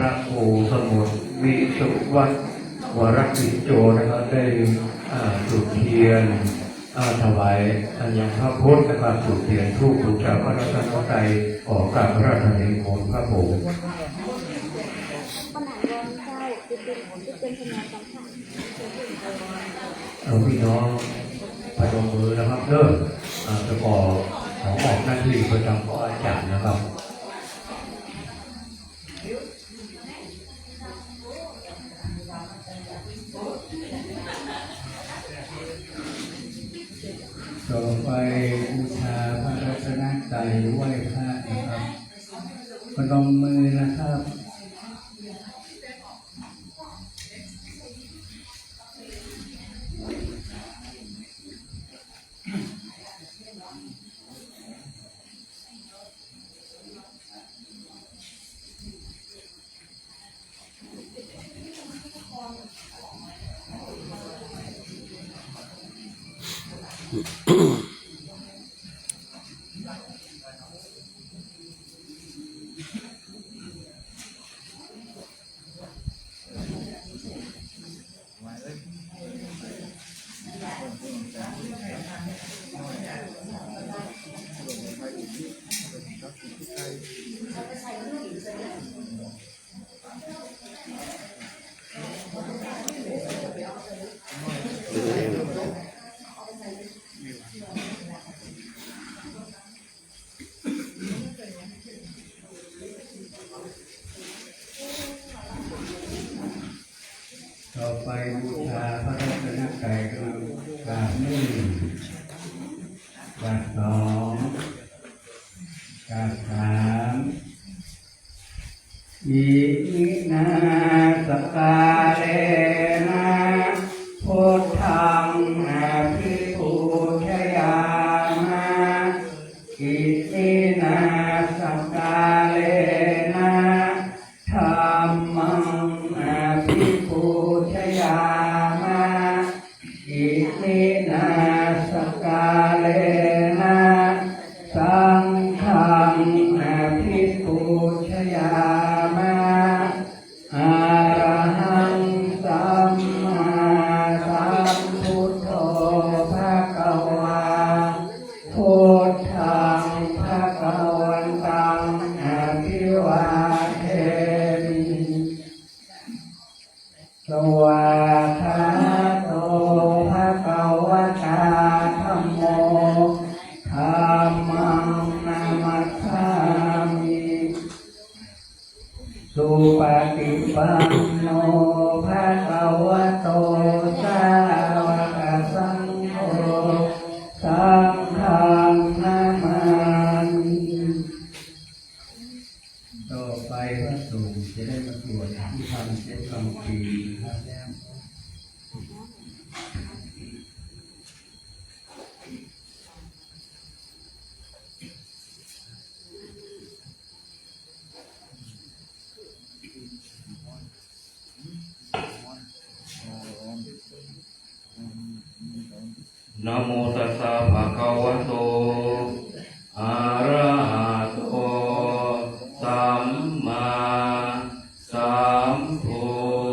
ระครูสมุทรวิสุวัฒน์วรกิจโจนะครับได้จุดเทียนถวายยังพระพุทธนะครับจุดเทียนทูปบูชาพระรัตนตรัยขอกราบพระราชนิมนต์พระโพธิ์พี่น้องพนมมือนะครับเริ่มจะขอออกหน้าที่ประจำของอาจารย์นะครับต่อไปบูชาพระรัตนตรัยไหว้พระนะครับพนมมือนะครับต่อไปบูชาพระรัตนตรัยคือกราบหนึ่งกราบสองกราบสามอิมินาสการเรนะพุทธังอภิปูชยามะอิมินาสการเรนะธัมมังอภิปูชยามะอิมินาสการเรนะสังฆังอภิปูชยามะอะระหังสัมมาสัมพุทโธภะคะวาพุทธังภะคะวันตังอภิวาเทมิสวากขาโตภะคะวะตาธัมโมธัมมังนามัสสามิสุปฏิปันโนภะคะวะโตสาวกสังโฆสังฆังนามามิต่อไปพระสงฆ์จะได้มาตรวจที่ทำเจ็ดคำปีครับนะโมตัสสะภะคะวะโตอะระหะโตสัมมาสัมพุ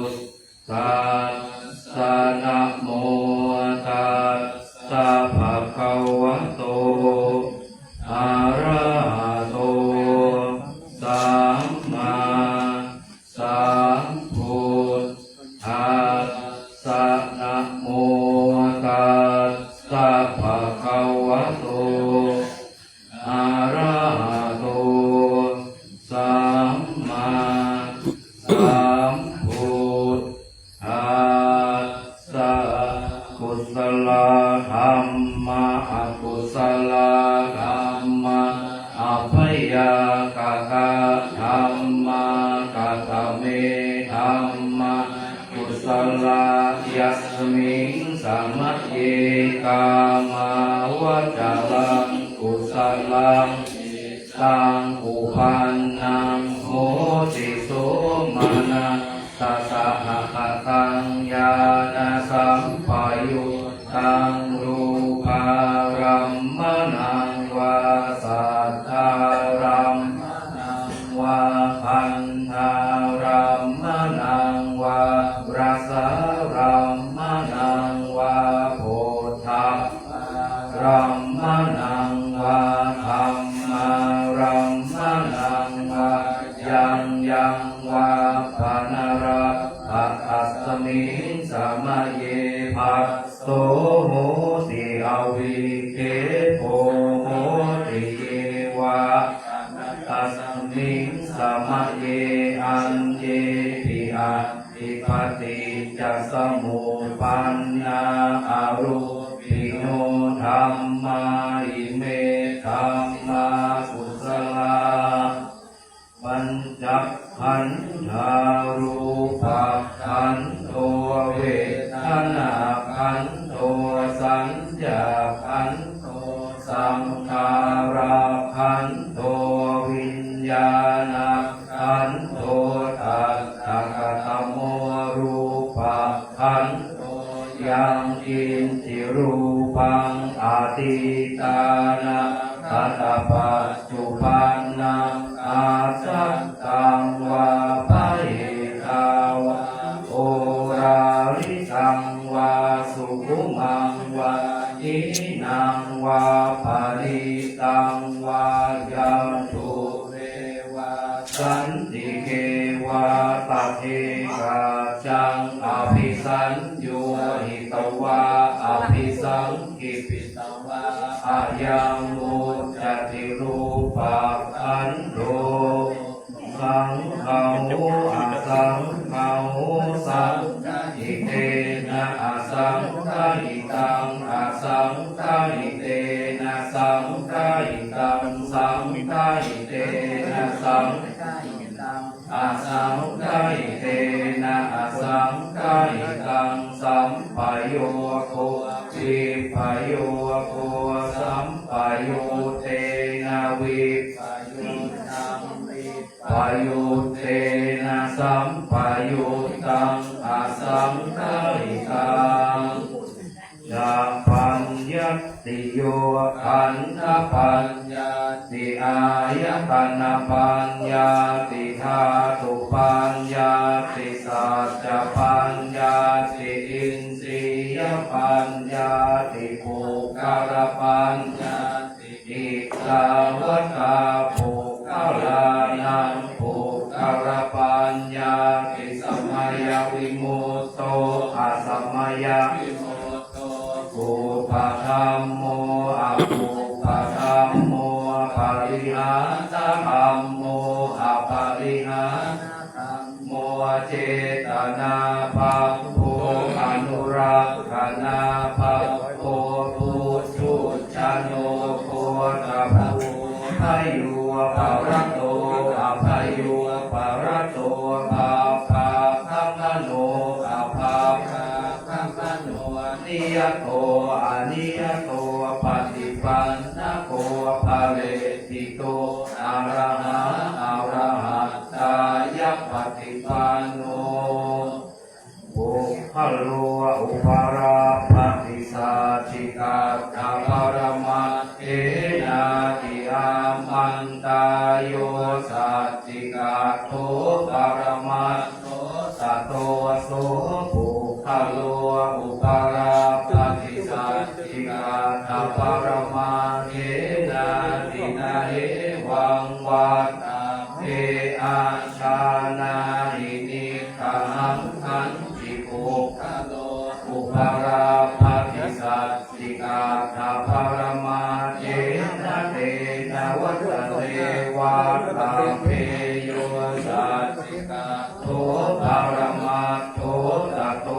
ทธัสสะนะโมตัสสะภะคะวะโตอะระหะโตสัมมาสัมพุทธัสสะนะโมตัสสะภะคะวะโตอะระหะโตสัมมาสัมพุทธัสสะกุศลธรรมะอกุศลธรรมะอภัยยกตะธรรมะกัตตเมธรรมะกุศลยัสมิงสัมมะเยกามาวจารังกุศลังตังอุปันนังโหติโสมานะสัสสะหะตังญาณสัมปยุตตังรูปารัมมนังวาสัทธารัมมนังวาพันธา รัมมนังวาราสารัมมนังวาโพธัพรัมมนังวาธัมมารัมมนังวายังวาปานระภะอัสสมิงสมะเยภัสโสโหติอวิเคโภโหติเยวะอัสสมิงสมะเยอันเยปิอะปิปติจัสสมุปปันนาอารูปิโนธัมมาอิเมธัมมากุศลาปัญจขันธารูปขันโทเวทนาขันโทสัญญาขันโทสังขาราขันโทวิญญาณขันโทตัสสะกะตะโมรูปขันโทยังกินจิรูปังอาทิตานะทัตตะปัจจุบันนังอาสัตตังวาปะเหตาวะโอราลิสังวาสุขุมังวาอินังวาปะริตังวายันตุเรวะสันติเกวะตะเทกาจังอภิสัญโยหิตวะอภิสังกิปิตวะอายังโมจติรูปะขันโตสังฆาหุอาสังฆาหุสังอิเตนะอาสังฆาหิตังอาสังฆาหิเตนะสังฆาหิตังสังฆาหิเตนะสังฆาหิตังอาสังฆาหิเตนะอาสังฆาหิตังสัมปโยโควิปโยโคสัมปโยเตนะวิปโยตังปโยเตนะสัมปโยตังอาสังฆาหิตังยาปัญญติโยขันธปัญญาติอายตนะปัญญาติธาตุปัญญาติสัจจปัญญาติอินทรียปัญญาติภูกรปัญญาติอิสาวกาภูกลานังภูกรปัญญาติสมัยวิมุตโตอาสมัยวิมุตโตภูปะธัมโมอภูปะธัมโมปริหาตธัมโมอปริหาธัมโมเจตนาภัพโพอนุรักขณาภัพโพปุถุชโนโคตภูพยุปะระโตอภยุปะระโตภาภาคัมโนอภาภาคัมโนนิยโตอนิยโตปฏิปันนะโกภะเวติโตอะระหะอะระหะตายะปฏิปันโนปุคคโลอุปาราปฏิสัจจิกาตาปรมัตเถนาติอามันตายโยสัจจิกาโตปรมัตโตสัตโตโสปุคคโลอุปาราปฏิสัจจิกาตาปรมัตเถนาตินาเหวังวัตตาเภอาชานาหินิขังขันจิปุคคโลอุปาราปฏิสัจจิกาตาปรมัตเถนะเตนะวัตเตวัตตาเพโยสัจจิกาโตปรมัตโตตโต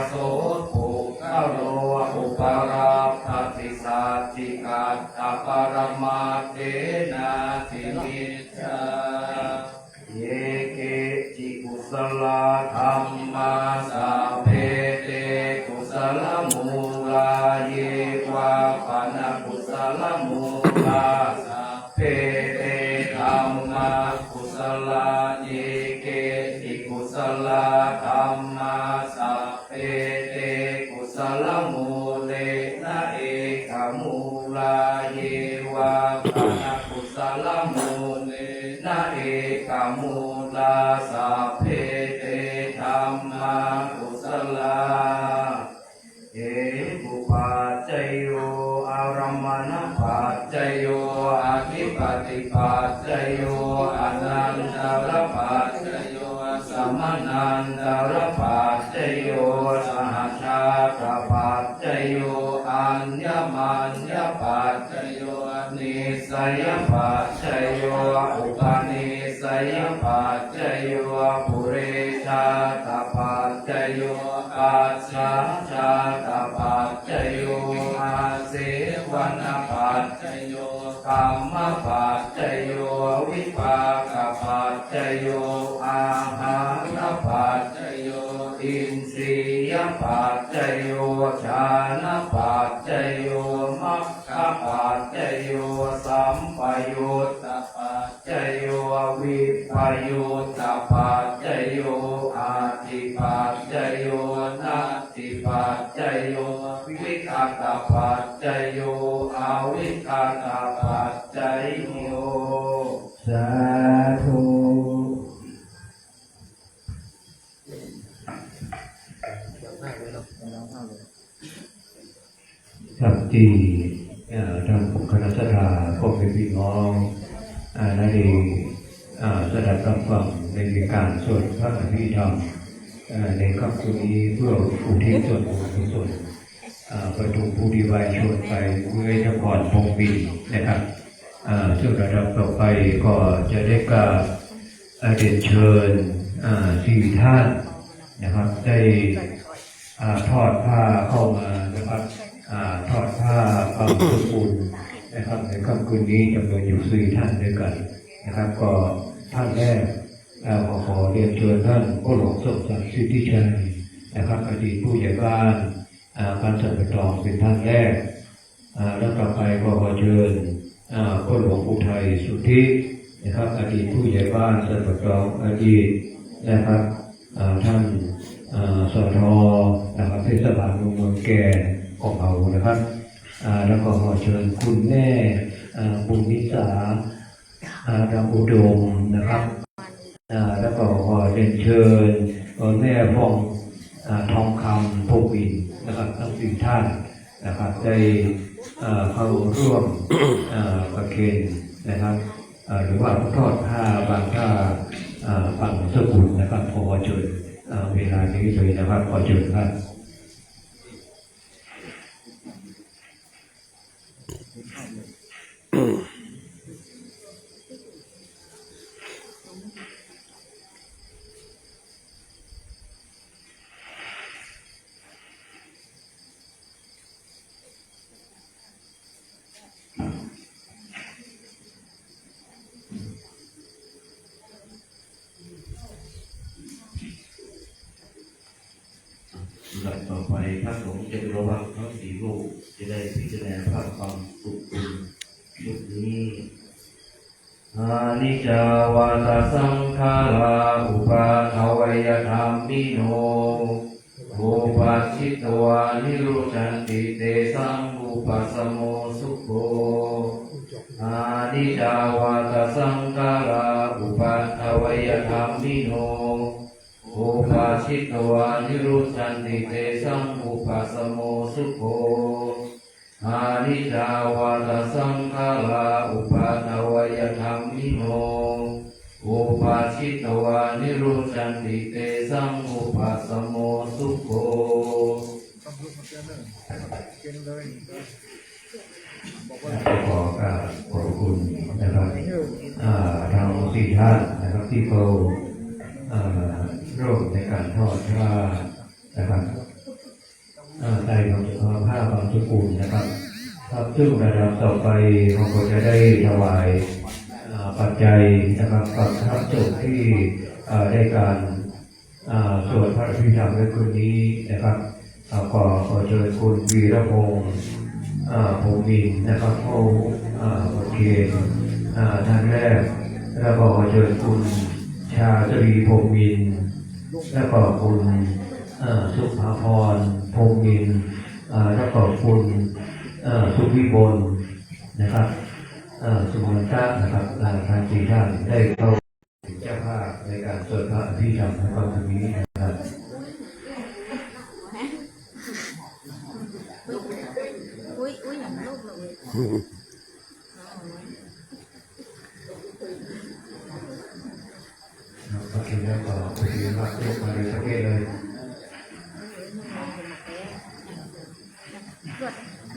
โสปุคคโลอุปาราปฏิสัจจิกาตาปรมัตเถนะทินิจจาเยเกจิกุสลธัมมาสัพเพเตกุสลมูลาเยวะปะนะกุสลมูลาสัพเพเตธัมมากุสลาเยเกจิกุสลธัมมาสัพเพเตกุสลมูเลนะเอกมูลาเยวะปะนะกุสลมูเลนะเอกมูลาสัพเพ มนันตรปัจจโยสหชาตปัจจโยอัญญมัญญปัจจโยนิสยปัจจโยอุปนิสยปัจจโยปุเรชาตปัจจโยปัสสะชาตปัจจโยอาเสวนปัจจโยกรรมปัจจโยวิปากปัจจโยอาหารปัจจโยอินทรียปัจจโยฌานปัจจโยมัคคปัจจโยสัมปยุตตปัจจโยวิปยุตตปัจจโยอาทิปัจจโยนัตถิปัจจโยวิคัตปัจจโยอวิคัตปัจจโยสาธุครับที่ทางคณะสัตยาพวกเป็นพี่น้องได้สดับรับฟังในการสวดพระอภิธรรมในคำคืนนี้เพื่ออุทิศส่วนบุญกุศลประทุมผู้ที่ไว้ชวนไปเมื่อจะก่อนพงบินนะครับซึ่งระดับต่อไปก็จะได้กราบเรียนเชิญสี่ท่านนะครับได้ทอดผ้าเข้ามานะครับทอดผ้าความสมบูรณ์นะครับในค่ำคืนนี้จำนวนอยู่สี่ท่านด้วยกันนะครับก็ท่านแรกขอเรียนเชิญท่านก็หลวงสมศักดิ์สิทธิชัยนะครับอดีตผู้ใหญ่บ้านการสัตรองเป็นท่านแรกแล้วต่อไปก็ขอเชิญก็หลวงอุทัยสุทธินะครับอดีตผู้ใหญ่บ้านสัตรองอดีตนะครับท่านสทนะครับเทศบาลเมืองแก่ของเรานะครับแล้วก็ขอเชิญคุณแม่บุญนิสาดำอุดมนะครับแล้วก็ขอเรียนเชิญแม่พ่องทองคำพงวินนะครับทั้งสี่ท่านนะครับได้เข้าร่วมประเคนนะครับหรือว่าทอดผ้าบางผ้าฝั่งสกุลนะครับขอเชิญเวลานี้เลยนะครับขอเชิญครับลำดับต่อไปพระสงฆ์จะระวังทั้งสี่รูปจะได้พิจารณาภาพความสุขคุณชุดนี้อานิจจาวาตาสังขาราอุปาทวยธรรมิโนอุปัชชิตวานิรุชันติเตสังอุปัสสโมสุโขอานิจจาวาตาสังขาราอุปาทวยธรรมิโนอุปัชชิตวานิรุชันติเตสังอุปัสสโมสุโขอานิจจาวาตาสังขาราอุปาทวยธรรมิโนอุปัชชิตวานิรุชันติเตสังอุปัสสโมสุโขขอกราบขอบคุณนะครับทางสี่ท่านนะครับที่เขาร่วมในการทอดผ้านะครับได้ของผ้าบางสกุลนะครับครับซึ่งระดับต่อไปเราก็จะได้ถวายปัจจัยนะครับกับพระสงฆ์ที่ได้การสวดพระอภิธรรมในคืนนี้นะครับขอเชิญคุณวีรพงษ์พงมินนะครับเข้าประเคนท่านแรกแล้วก็ขอเชิญคุณชาตรีพงมินแล้วก็คุณสุภาพรพงมินแล้วก็คุณสุวิบลนะครับสุวรรณะนะครับทางสี่ท่านได้เข้าเจ้าภาพในการสวดพระอภิธรรมในครั้งนี้นะครับอุ้ยอย่างลูกเลยโอเคแล้ว ก็พอดีว่ายกมาเลยสักทีเลย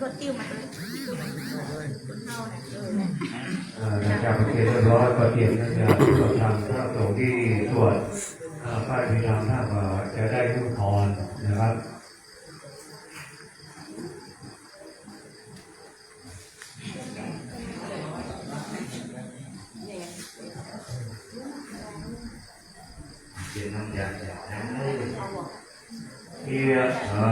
รถติ้วมาเลยหลังจากประเทศเรียบร้อยก็เตรียมที่จะทำพระสงฆ์ที่ตรวจป้ายพิธามถ้าว่าจะได้รุ่งพรนะครับเดี๋ยวน้ำยาจะทำเลยยะถา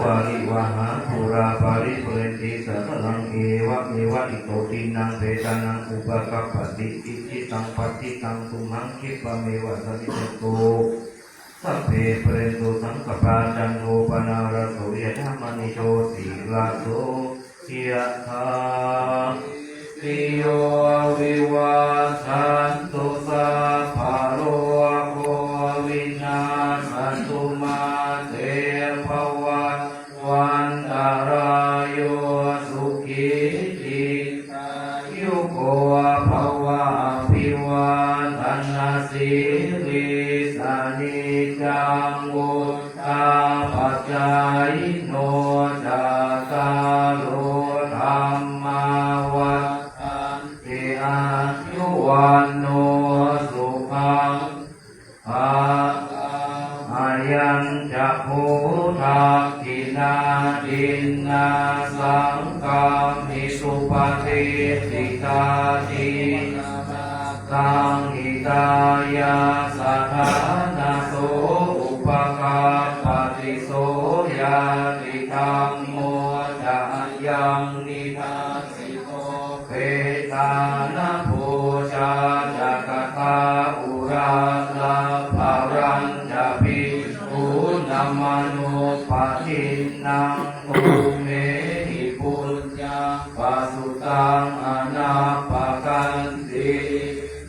วาริวหาภูราปาริปุเรนติสัตตังเอวะเมวะอิโตตินังเปตานังอุปกัปปติอิจิตังปัตติตังตุมังคิปะเมวะสมิจโตสัพเพเปเรนตุสังกปาจันโทปนาระโสยธรรมนิโชติลาโสยะถาติโยวิวัชชันตุสัพพะโรโควินาศตุมาเตภวัตวันตารายโยสุขิติกายุโกภวะอภิวาทนาสิริสานิจังวุฒาปัจจายโนจาตารโลธรรมาวัฏฏันติอายุวันโนสุขังอายังจะพุทธากินาดินนาสังฆามิสุปฏิสิตาทิตังหิตายาสัทธานาโสอุปกาปฏิโสยาติธัมโมจะยังนิทัสสิโตเปตานะโพชาจักตาอุราลาภารัญจะภิกขุนัมมโนปะทินังตุเมหิปุญญาปัสสุตังอนาปกันติ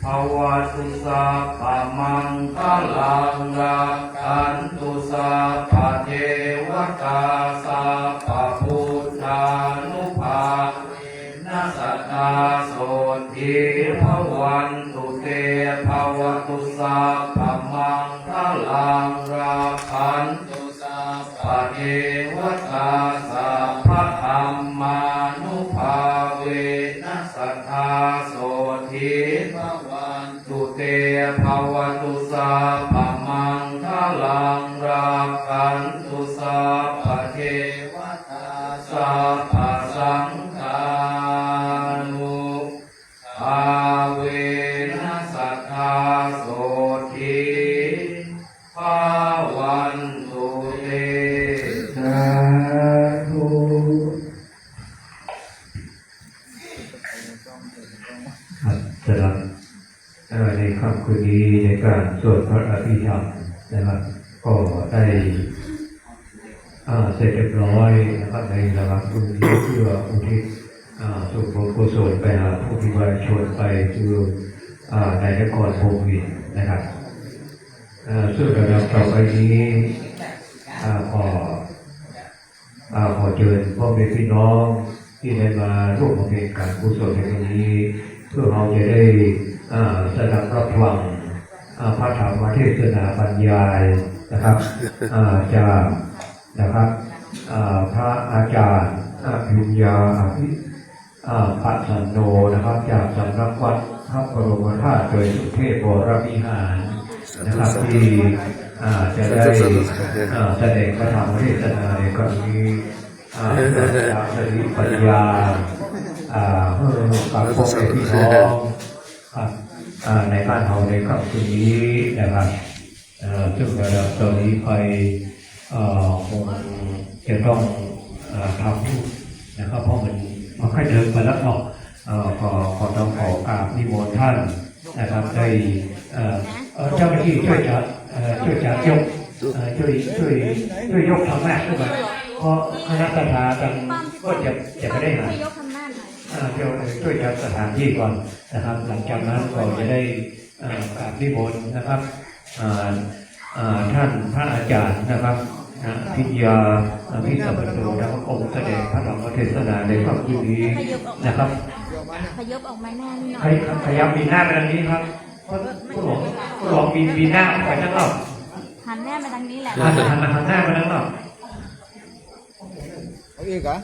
ภวตุสัพพะมังคลังรักขันตุสัพพะเทวตาสัพพะพุทธานุภาเวนัสสตาโสติภวันตุเตภวตุสัพพะมังคลังรักขันตุสัพพะเทวตาสัพพะธัมมานุภาเวนัสสตาโสติภวันตุเตภวตุสัพพะมังคลังรักขันตุสัพพะเทวตาสัพพะสังฆานุภาเวนัสสตาโสติภวันตุเตสาธุ สำหรับในค่ำคืนนี้ในการสวดพระอภิธรรมนะครับก็ได้เสร็จเรียบร้อยนะครับในระหว่างอุทิศเพื่ออุทิศส่วนบุญกุศลไปหาผู้ที่บริชนไปคือในนครพงศ์วินนะครับซึ่งระดับต่อไปนี้ขอเชิญพ่อแม่พี่น้องที่ได้มาร่วมบำเพ็ญการกุศลในวันนี้เพื่อเราจะได้สดับรับฟังพระธรรมเทศนาบรรยายนะครับจากนะครับพระอาจารย์อภิญญาปัสสันโนนะครับจากสำนักวัดพระบรมธาตุโดยสุเทพวรวิหารนะครับที่จะได้แสดงพระธรรมเทศนาในครั้งนี้จากสติปัญญากับพวกพี่น้องในบ้านเราในครั้งนี้นะครับซึ่งระดับตอนนี้ไปคงจะต้องทำนะครับเพราะมันค่อยเดินไปแล้วขอต้องขอกราบนิมนต์ท่านนะครับได้เจ้าหน้าที่ช่วยจัดยกช่วยยกธรรมะขึ้นมาเพราะคณะทากันก็จะไม่ได้หาช่วยจัดสถานที่ก่อนนะครับหลังจากนั้นก็จะได้กราบนิมนต์นะครับท่านพระอาจารย์นะครับพิญญาพิสัมปโนนะครับองค์แสดงพระธรรมเทศนาในครั้งนี้นะครับขยับออกมาหน้านิดหน่อย ขยับมีหน้าไปทางนี้ครับ หลอกปีหน้าไปทั้งรอบ หันแน่มาทางนี้แหละ หันหน้าไปทั้งรอบ เอาอีกเหรอ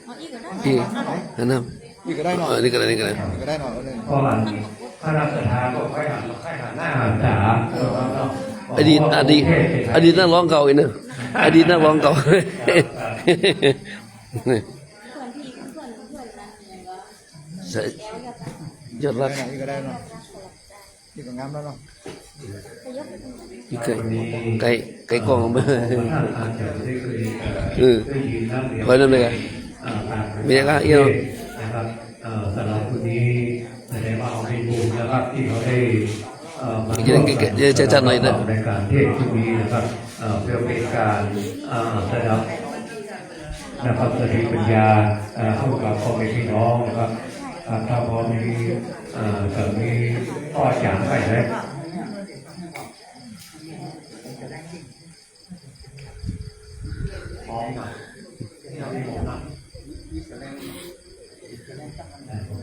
เอาอีกก็ได้ อีกอันนั้น อีกก็ได้หน่อย นี่ก็ได้นี่ก็ได้ อีกก็ได้หน่อยเอาหนึ่ง เพราะว่าพระราชทานก็ค่อยหันหน้าจ๋า อดีตนักร้องเก่าอีกนะอดีตนักร้องเก่า เพื่อนพี่เพื่อนนั้นเลยว่า ใส่ยอดรัก อีกก็ได้หน่อยอีกก็งามแล้วเนาะ อีกไก่กล้องมาคอยนั่นเลยกันมีอะไรกันอีกนะครับสำหรับคนนี้แสดงว่าเอาให้ดูนะครับที่เขาได้จะหน่อยนะ ในการเทศน์ที่นี้นะครับเพื่อเป็นการแสดงนะครับสติปัญญาให้กับพ่อแม่พี่น้องนะครับถ้าพอมีจะมีข้อจางไปเลยพร้อมนะที่เราได้บอกนะ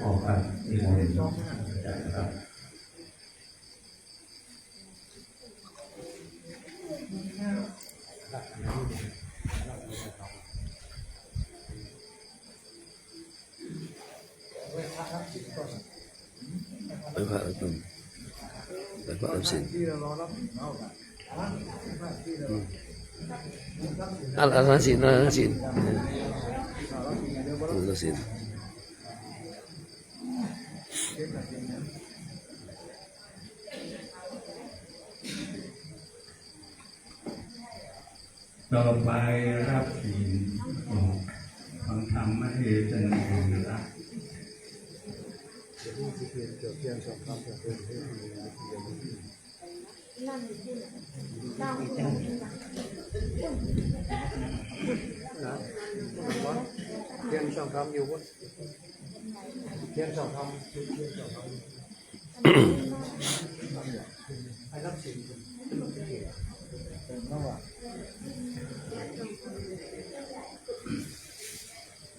ออกกันที่โมเดลนะครับไปพระสินอันสินต่อไปรับศีลฟังธรรมไม่ให้จะนำไปรับ เทียนสองคำอยู่บนเทียนสองคำให้รับสิ่งนั่งว่ะ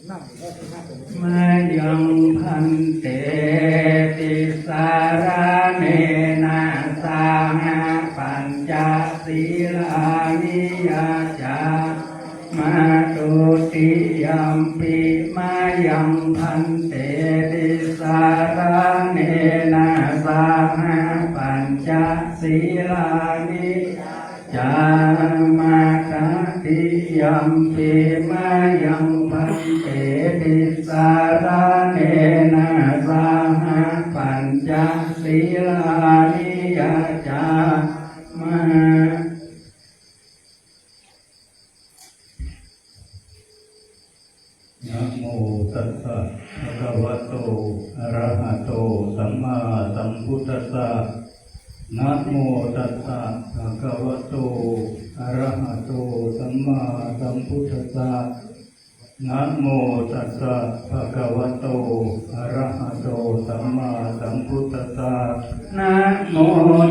นั่งมายังพันเตติสารเนนะสาหะปัญจศีลานิยาจามาตุติยัมปิมายังพันเตติสารเนนะสาหะปัญจศีลานิจามาตติยัมปิมายังพันเตติสารเนนะสาหะปัญจศีลานิยาจามานะโมตัสสะภะคะวะโตอะระหะโตสัมมาสัมพุทธัสสะนะโมตัสสะภะคะวะโตอะระหะโตสัมมาสัมพุทธัสสะนะโมตัสสะภะคะวะโตอะระหะโตสัมมาสัมพุทธัสสะนะโม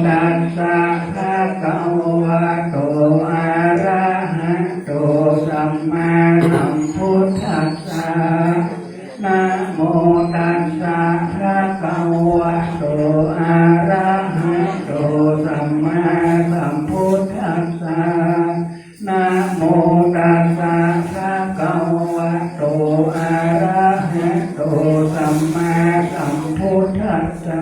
ตัสสะภะคะวะโตอะระหะโตสัมมาสัมพุทธัสสะนะโมตัสสะภะคะวะโตอะระหะโตสัมมาสัมพุทธัสสะนะโมตัสสะภะคะวะโตอะระหะโตสัมมาสัมพุทธัสสะ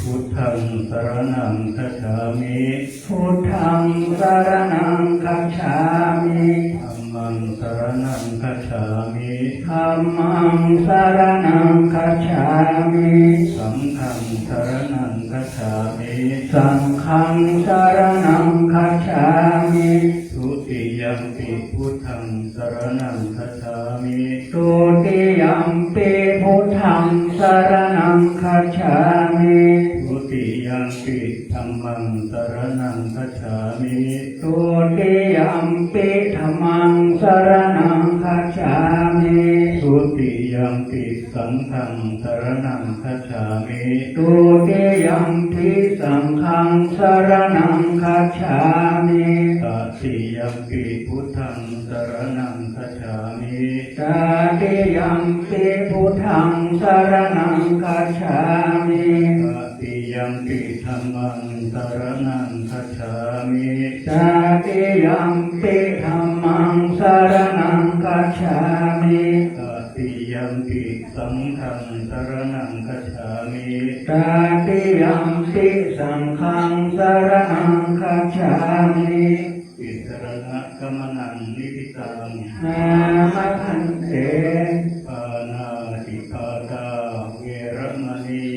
พุทธังสรณังคัจฉามิพุทธังสรณังคัจฉามิธัมมังสรณังคัจฉามิธัมมังสรณังคัจฉามิสังฆังสรณังคัจฉามิสังฆังสรณังคัจฉามิทุติยัมปิพุทธังสรณังคัจฉามิทุติยัมปิพุทธังสรณังคัจฉามิทุติยัมปิธัมมังสรณังคัจฉามิทุติยัมปิธัมมังสรณังคัจฉามิทุติยัมปิสังฆังสรณังคัจฉามิทุติยัมปิสังฆังสรณังคัจฉามิตติยัมปิพุทธังสรณังคัจฉามิตติยัมปิพุทธังสรณังคัจฉามิตติ ยัมปิธัมมังสรณังคัจฉามิตติยัมปิธัมมังสรณังคัจฉามิตติยัมปิสังฆังสรณังคัจฉามิตติยัมปิสังฆังสรณังคัจฉามิอิสรณะกัมมนังนิพิตังนามพันเตปานาติปาตาเวรมณี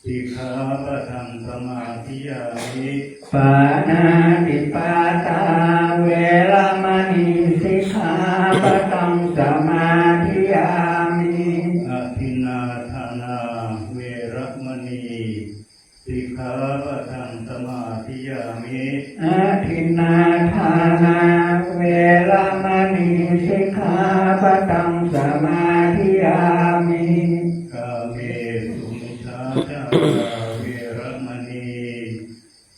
สิกขาปะทังสมาธิยามิปานาติปาตาเวรมณีสิกขาปะทังสมาธิยามิอภินาทานาเวรมณีสิกขาปะทังสมาธิยามิอภินาทานาเวรมณีสิกขาปะทังสมาธิยามิกาเมสุมิชาจาราเวรมณี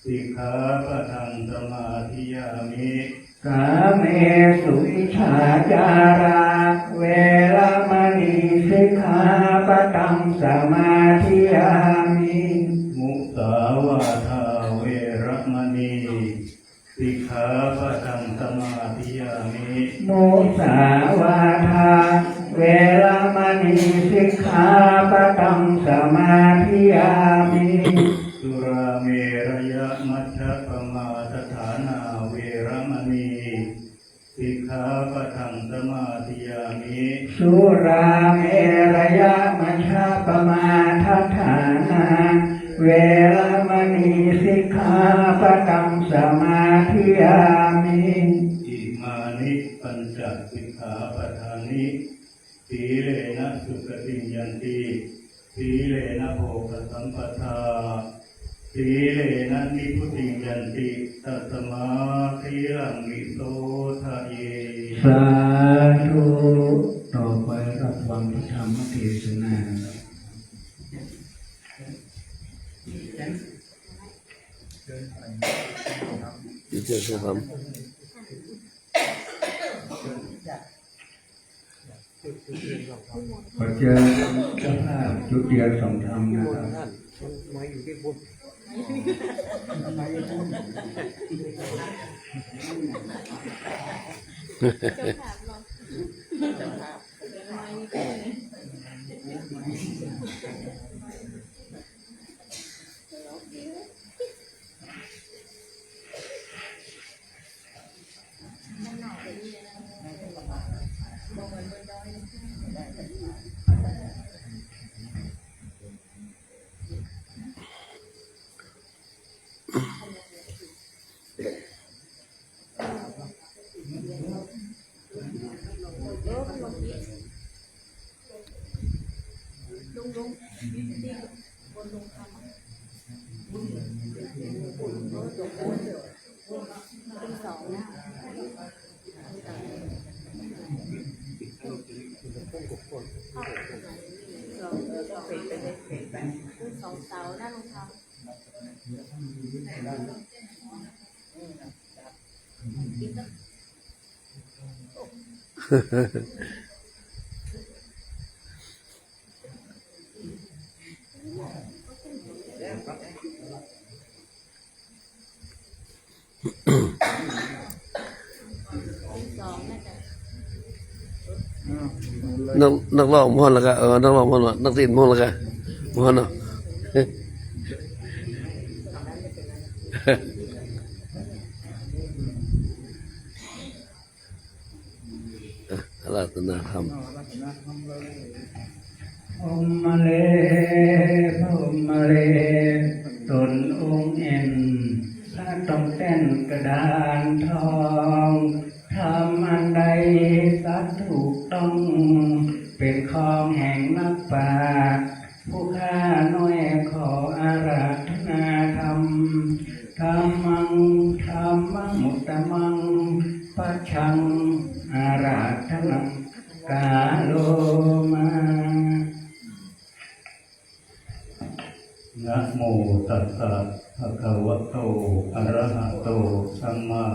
สิกขาปะทังสมาธิยามิกาเมสุมิชาจาราเวรมณีสิกขาปะทังสมาธิยามิมุสาวาทาเวรมณีสิกขาปะทังสมาธิยามิมุสาวาทาเวรมณีสิกขาปะทังสมาธิยามิสุราเมรยมัชฌปมาทฐานาเวรมณีสิกขาปะทังสมาธิยามิสุราเมรยมัชฌปมาทฐานาเวรมณีสิกขาปะทังสมาธิยามิอิมานิปัญจสิกขาปะทานิสีเลนะสุขติยันติสีเลนะโภคสัมปทาสีเลนะนิพุติยันติตัสมาธิลังวิโสทะเยสาธุต่อไปรับฟังพระธรรมเทศนาเจอครับ ขอเจอเจ้าภาพจุดเดียวสองธรรมนะครับ ท่านมาอยู่ที่บุญ สองเสาหน้าลงเท้า นักร้องมอนแล้วก็นักร้องมอนนักเต้นมอนแล้วก็มอนเนาะอาราธนาธรรม อมมาเลพระอมมาเลตนองค์เอ็นถ้าต้องเต้นกระดานทองทำอันใดสัตว์ถูกต้องเป็นของแห่งนักปราชญ์ผู้ข้าน้อยขออาราธนาธรรมธรรมังธรรมังมุตตมังปัจฉังอาราธนังกาโลมานะโมตัสสะภะคะวะโตอะระหะโตสัมมา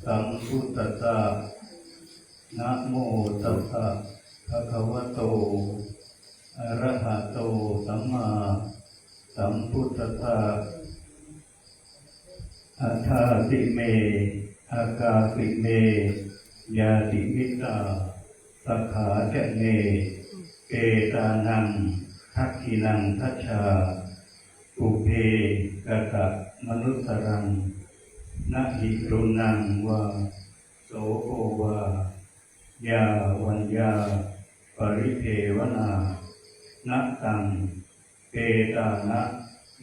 สัมพุทธัสสะนะโมตัสสะภะคะวะโตอะระหะโตสัมมา สัมพุทธัสสะอัฏฐาติเมอากาสิเมยาติมิตาสักขาจะเมเกตานังทักขินังทัชชาปุเพกะกะมนุสสรังนะหิรุนังวาโสโกวายาวัญญาปริเทวนานะตังเกตานะ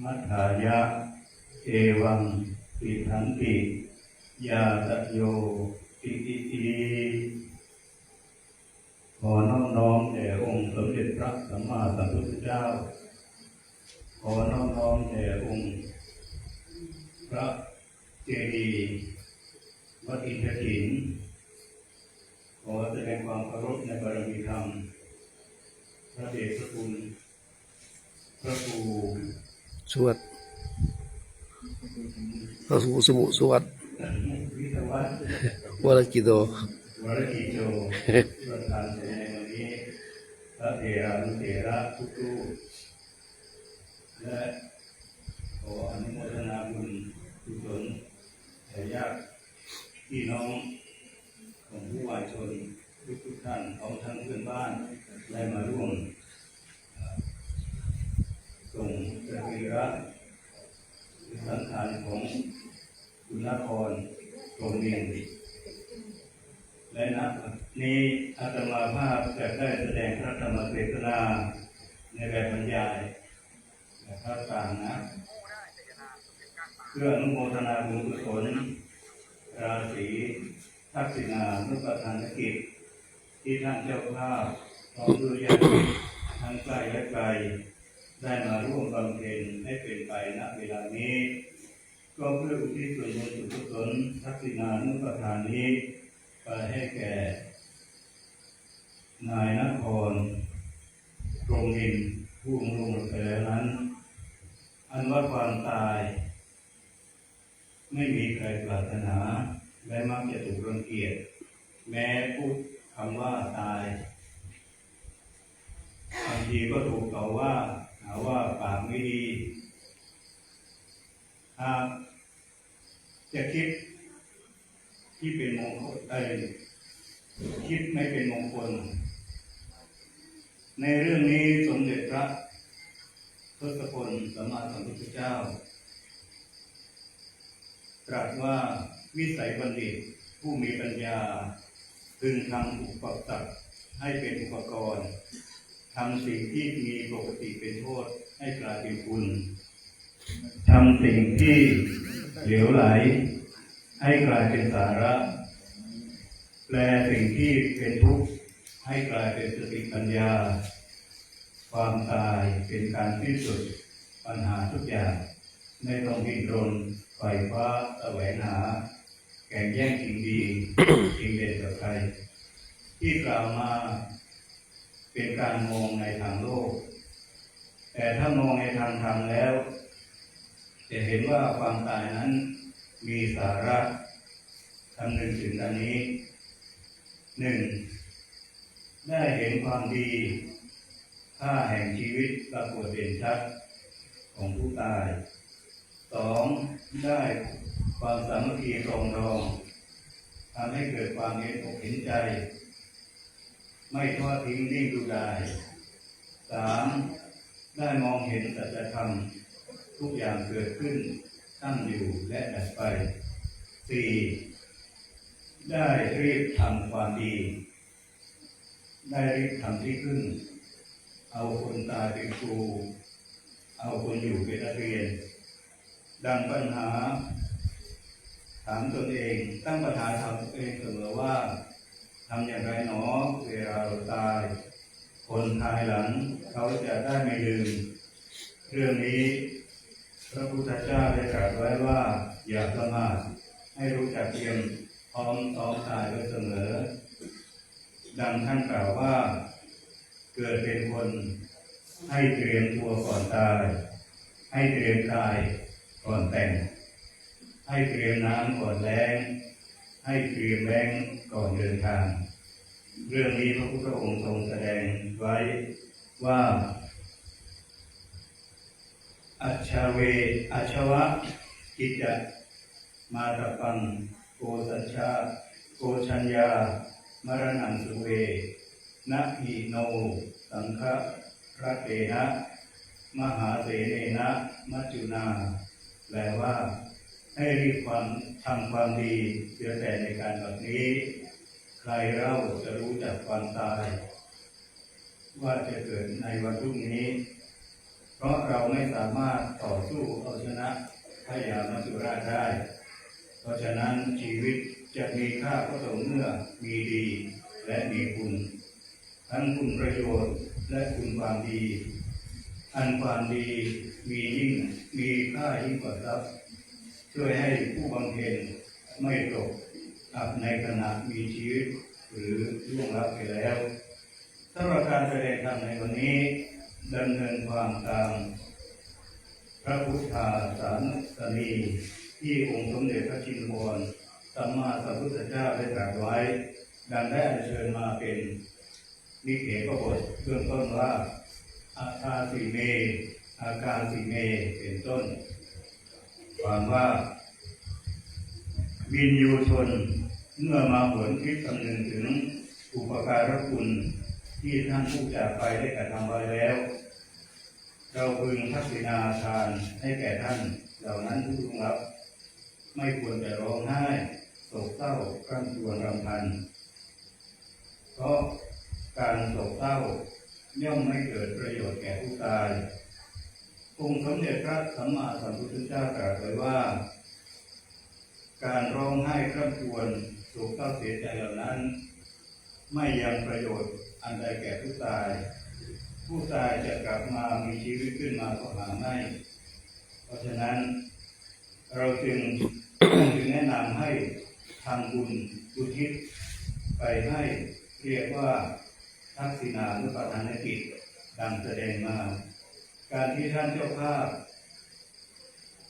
มัทธายะเอวังปิทันติยาตโยติติติขอน้อมแด่องค์สมเด็จพระสัมมาสัมพุทธเจ้าขอน้อมแด่องค์พระเจดีย์วัดอินทศิลป์ขอแสดงความเคารพในบารมีธรรมพระเดชพระคุณพระครู สวดพระครูสมุสวัสดิ์ วิทยาวัฒน์ วรกิโต วรกิโจประธานในวันนี้พระเถรานุเถระทุกรูปและขออนุโมทนาบุญกุศลแด่ญาติพี่น้องของผู้วายชนทุกท่านพร้อมทั้งเพื่อนบ้านได้มาร่วมส่งสรีระสังขารของคุณนครตรงเนียงและนับนี้อาตมาภาพจะได้แสดงพระธรรมเทศนาในแบบบรรยายพระต่างนะเพื่ออนุโมทนาบุญกุศลราศีทักษิณานุปทานกิจที่ท่านเจ้าภาพพร้อมด้วยญาติทั้งใกล้และไกลได้มาร่วมบำเพ็ญให้เป็นไปณเวลานี้ก็เพื่ออุทิศส่วนบุญกุศลทักษิณานุปทานนี้ไปให้แก่นายนครตรงดินผู้ลงไปแล้วนั้นอันว่าความตายไม่มีใครปรารถนาและมักจะถูกรังเกียจแม้พูดคำว่าตายบางทีก็ถูกต่อว่าหาว่าปากไม่ดีหากจะคิดที่เป็นมงคลคิดไม่เป็นมงคลในเรื่องนี้สมเด็จพระทศพลสัมมาสัมพุทธเจ้าตรัสว่าวิสัยบัณฑิตผู้มีปัญญาพึงทำอุปสรรคให้เป็นอุปกรณ์ทำสิ่งที่มีปกติเป็นโทษให้กลายเป็นคุณทำสิ่งที่เหลวไหลให้กลายเป็นสาระแปลสิ่งที่เป็นทุกข์ให้กลายเป็นสติปัญญาความตายเป็นการสิ้นสุดปัญหาทุกอย่างไม่ต้องดิ้นรนไฟฟ้าแสวงหาแข่งแย่งสิ่งดี สิ่งเด่นกับใครที่กล่าวมาเป็นการมองในทางโลกแต่ถ้ามองในทางธรรมแล้วจะเห็นว่าความตายนั้นมีสาระคำนึงถึงอันนี้หนึ่งได้เห็นความดีค่าแห่งชีวิตปรากฏเด่นชัดของผู้ตายสองได้ความสามัคคีปรองดองทำให้เกิดความเห็นอกเห็นใจไม่ทอดทิ้งนิ่งดูดายสามได้มองเห็นสัจธรรมทุกอย่างเกิดขึ้นตั้งอยู่และดับไปสี่ได้รีบทำความดีได้รีบทำที่พึ่งเอาคนตายเป็นครูเอาคนอยู่เป็นนักเรียนดังปัญหาถามตนเองตั้งปัญหาถามตนเองเสมอว่าทำอย่างไรหนอเวลาเราตายคนภายหลังเขาจะได้ไม่ลืมเรื่องนี้พระพุทธเจ้าได้ตรัสไว้ว่าอย่าประมาทให้รู้จักเตรียมพร้อมตายไว้เสมอดังท่านกล่าวว่าเกิดเป็นคนให้เตรียมตัวก่อนตายให้เตรียมกายก่อนแต่งให้เตรียมน้ำก่อนแล้งให้เตรียมแล้งก่อนเดินทางเรื่องนี้พระพุทธองค์ทรงแสดงไว้ว่า อัชเวอัชวะกิจจะมาตปังโกสัชชาโกชัญญามรณังสุเวนะหิโนสังฆรัตเตนะมหาเสเนนะมัจจุนาแปลว่าให้รีบทำความดีเสียแต่ในการแบบนี้ใครเล่าจะรู้จักความตายว่าจะเกิดในวันพรุ่งนี้เพราะเราไม่สามารถต่อสู้เอาชนะพยามัจจุราชได้เพราะฉะนั้นชีวิตจะมีค่าก็ต่อเมื่อมีดีและมีคุณทั้งคุณประโยชน์และคุณความดีอันความดีมีค่ายิ่งกว่าทรัพย์ช่วยให้ผู้บำเพ็ญไม่ตกอับในขณะมีชีวิตหรือล่วงลับไปแล้วสำหรับการแสดงธรรมในวันนี้ดำเนินความตามพระพุทธาสานีที่องค์สมเด็จพระชินวรสัมมาสัมพุทธเจ้าได้ตรัสไว้ดังได้อัญเชิญมาเป็นนิเขปบทเบื้องต้นว่าอาคาสิเมอาการสิเมเป็นต้นความว่าวินยูชนเมื่อมาผลคิดคำนึงถึงอุปการะคุณที่ท่านผู้จากไปได้กระทำไว้แล้วเราพึงทักษิณาทานให้แก่ท่านเหล่านั้นผู้ล่วงลับไม่ควรจะร้องไห้โศกเศร้าคร่ำครวญรำพันเพราะการโศกเศร้าย่อมไม่เกิดประโยชน์แก่ผู้ตายองค์สมเด็จพระสัมมาสัมพุทธเจ้าตรัสไว้ว่าการร้องไห้คร่ำครวญโศกเศร้าเสียใจเหล่านั้นไม่ยังประโยชน์อันใดแก่ผู้ตายผู้ตายจะกลับมามีชีวิตขึ้นมาก็หาไม่เพราะฉะนั้นเราจึงแนะนำให้ทำบุญอุทิศไปให้เรียกว่าทักษิณานุปทานกิจดังแสดงมาการที่ท่านเจ้าภาพ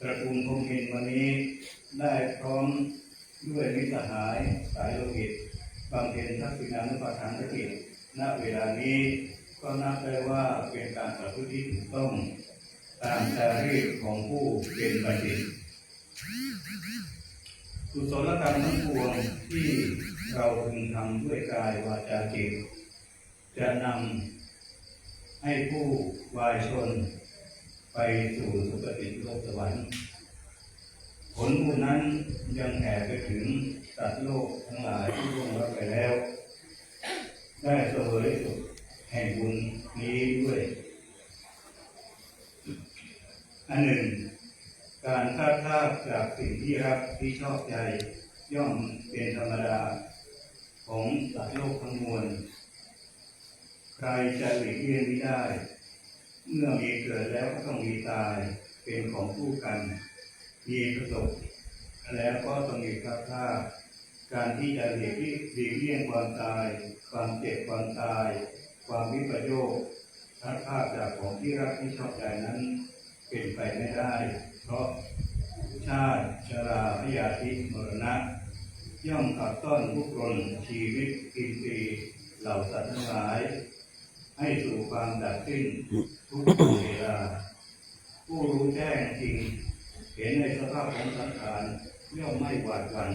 ตระกูลพรหมินทร์วันนี้ได้พร้อมด้วยมิตรสหายสายโลหิตบำเพ็ญทักษิณานุปทานกิจณเวลานี้ก็นับได้ว่าเป็นการประพฤติที่ถูกต้องตามจารีตของผู้เป็นบัณฑิตกุศลกรรมทั้งปวงที่เราพึงทำด้วยกายวาจาจิตจะนำให้ผู้วายชนไปสู่สุคติโลกสวรรค์ผลบุญนั้นยังแผ่ไปถึงสัตว์โลกทั้งหลายที่ล่วงลับไปแล้วได้เสวยสุขแห่งบุญนี้ด้วยอันหนึ่งการคาดคาดจากสิ่งที่รักที่ชอบใจย่อมเป็นธรรมดาของสัตว์โลกทั้งมวลใครจะหลีกเลี่ยงไม่ได้เมื่อมีเกิดแล้วก็ต้องมีตายเป็นของคู่กันมีประสบแล้วก็ต้องมีคาดคาดการที่จะหลีกเลี่ยงความตายความเจ็บความตายความวิปโยคคาดคาดจากของที่รักที่ชอบใจนั้นเป็นไปไม่ได้เพราะชาติชราพยาธิมรณะย่อมขับต้อนผู้คนชีวิตกินปีเหล่าสัตว์ทั้งหลายให้สู่ความดับสิ้นทุกเวลาผู้รู้แจ้งจริงเห็นในสภาพของสังขารย่อมไม่หวาดหวั่น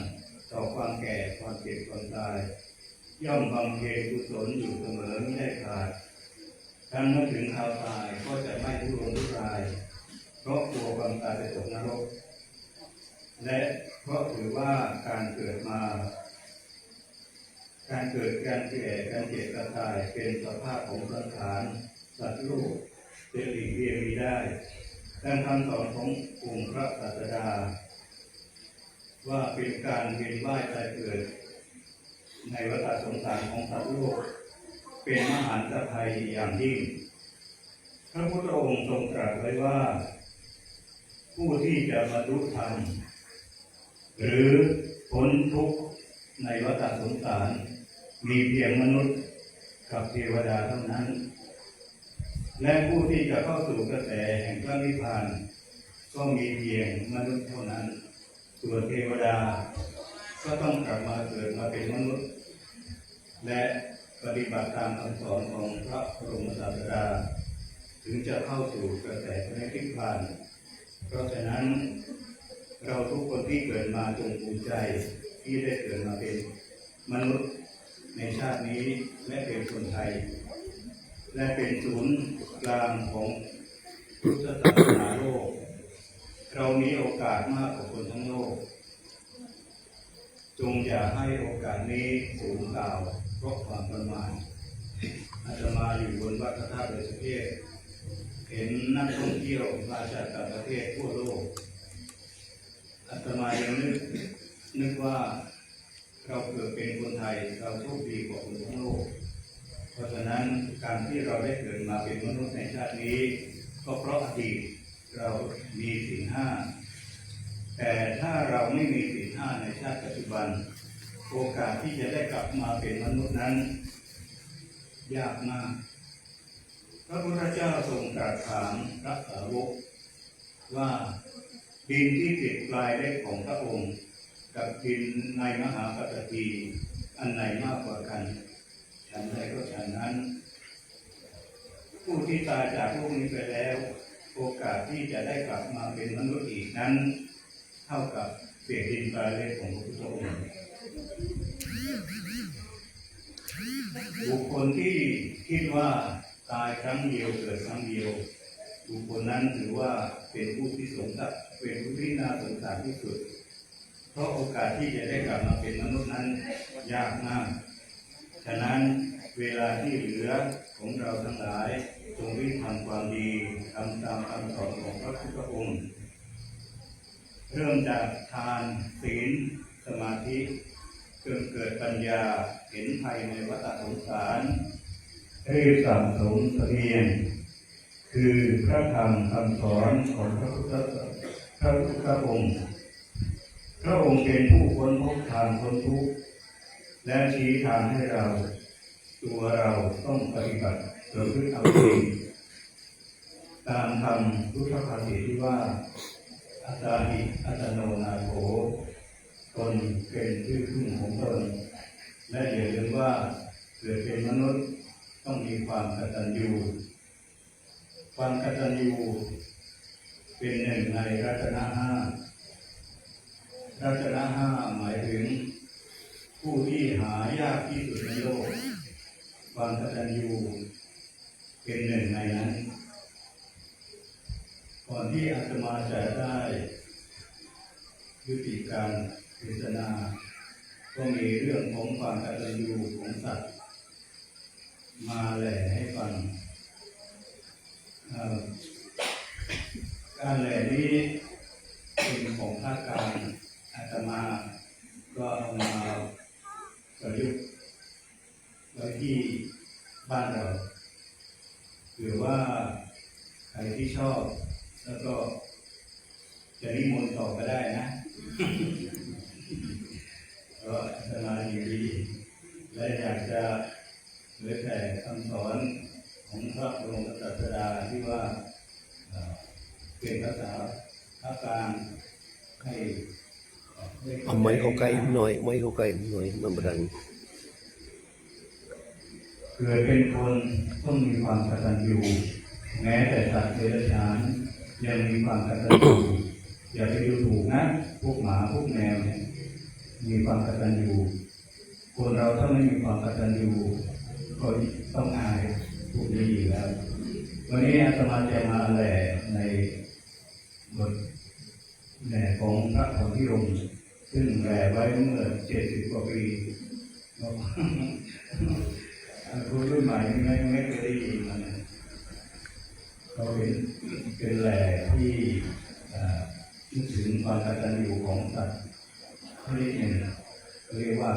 ต่อความแก่ความเจ็บความตายย่อมบำเพ็ญกุศลอยู่เสมอไม่ได้ขาดทั้งเมื่อถึงคราวตายก็จะไม่ทุรนทุรายเพราะกลัวความตายจะตกนรกและเพราะถือว่าการเกิดมาการเกิดการแก่การเจ็บการตายเป็นสภาพของสังขารสัตว์โลกจะหลีกเลี่ยงไม่ได้ดังคำสอนขององค์พระศาสดาว่าเป็นการเวียนว่ายตายเกิดในวัฏสงสารของสัตว์โลกเป็นมหันตภัยอย่างยิ่งพระพุทธองค์ทรงตรัสไว้ว่าผู้ที่จะบรรลุธรรมหรือพ้นทุกข์ในวัฏสงสารมีเพียงมนุษย์กับเทวดาเท่านั้นและผู้ที่จะเข้าสู่กระแสแห่งพระนิพพานก็มีเพียงมนุษย์เท่านั้นส่วนเทวดาก็ต้องกลับมาเกิดมาเป็นมนุษย์และปฏิบัติตามคำสอนของพระบรมศาสดา ถึงจะเข้าสู่กระแสพระนิพพานเพราะฉะนั้นเราทุกคนที่เกิดมาจงภูมิใจที่ได้เกิดมาเป็นมนุษย์ในชาตินี้และเป็นคนไทยและเป็นศูนย์กลางของพุทธศาสนาโลกเรามีโอกาสมากกว่าคนทั้งโลกจงอย่าให้โอกาสนี้สูญเปล่าเพราะความประมาทอาตมาอยู่บนวัดพระธาตุดอยสุเทพเห็นนักท่องเที่ยวมาจากต่างประเทศทั่วโลกอาตมายังนึกว่าเราเกิดเป็นคนไทยเราโชคดีกว่าคนทั้งโลกเพราะฉะนั้นการที่เราได้เกิดมาเป็นมนุษย์ในชาตินี้ก็เพราะอดีตเรามีศีลห้าแต่ถ้าเราไม่มีศีลห้าในชาติปัจจุบันโอกาสที่จะได้กลับมาเป็นมนุษย์นั้นยากมากพระพุทธเจ้าทรงตรัสถามพระสาวกว่าดินที่ติดปลายเล็บของพระองค์กับดินในมหาปฐพีอันไหนมากกว่ากันฉันใดก็ฉันนั้นผู้ที่ตายจากโลกนี้ไปแล้วโอกาสที่จะได้กลับมาเป็นมนุษย์อีกนั้นเท่ากับเศษดินปลายเล็บของพระพุทธองค์บุคคลที่คิดว่าตายครั้งเดียวเกิดครั้งเดียวบุคคลนั้นถือว่าเป็นผู้ที่สงสารเป็นผู้ที่น่าสงสารที่สุดเพราะโอกาสที่จะได้กลับมาเป็นมนุษย์นั้นยากมากฉะนั้นเวลาที่เหลือของเราทั้งหลายจงรีบทำความดีทำตามคำสอนของพระพุทธองค์เริ่มจากทานศีลสมาธิจนเกิดปัญญาเห็นภัยในวัฏสงสารรีบสั่งสมเสบียงคือพระธรรมคำสอนของพระพุทธองค์พระองค์เป็นผู้ค้นพบทางพ้นทุกข์และชี้ทางให้เราตัวเราต้องปฏิบัติโดยพึ่งเอาเองตามคำพุทธภาษิตที่ว่าอัตตาหิอัตโนนาโถตนเป็นที่พึ่งของตนและอย่าลืมว่าเกิดเป็นมนุษย์ต้องมีความกตัญญูความกตัญญูเป็นหนึ่งในรัตนะห้ารัตนะห้าหมายถึงผู้ที่หายากที่สุดในโลกความกตัญญูเป็นหนึ่งในนั้นก่อนที่อาตมาจะได้ยุติการเทศนาก็มีเรื่องของความกตัญญูของสัตว์มาแหล่ให้ฟังการแหล่นี้เป็นของภาคกลางอาตมาก็เอามาประยุกต์ไว้ที่บ้านเราหรือว่าใครที่ชอบแล้วก็จะนิมนต์ต่อก็ได้นะก็อาตมายินดีและอยากจะเผยแผ่คำสอนของพระบรมศาสดาที่ว่าเป็นภาษาภาคกลางให้ เอาไม้เข้าใกล้หน่อยไม้เข้าใกล้หน่อยมันดัง เกิดเป็นคนต้องมีความกตัญญูแม้แต่สัตว์เดรัจฉานยังมีความกตัญญูอย่าไปดูถูกนะพวกหมาพวกแมวเนี่ยมีความกตัญญูคนเราถ้าไม่มีความกตัญญูก็ต้องอายพวกนี้อยู่แล้ววันนี้อาตมาจะมาแหล่ในบทแหล่ของพระโพธิรมซึ่งแหล่ไว้เมื่อ70 กว่าปีคนรุ่นใหม่ไม่เคยได้ยินมันเขาเป็นแหล่ที่นึกถึงความกตัญญูของสัตว์ชนิดหนึ่งเรียกว่า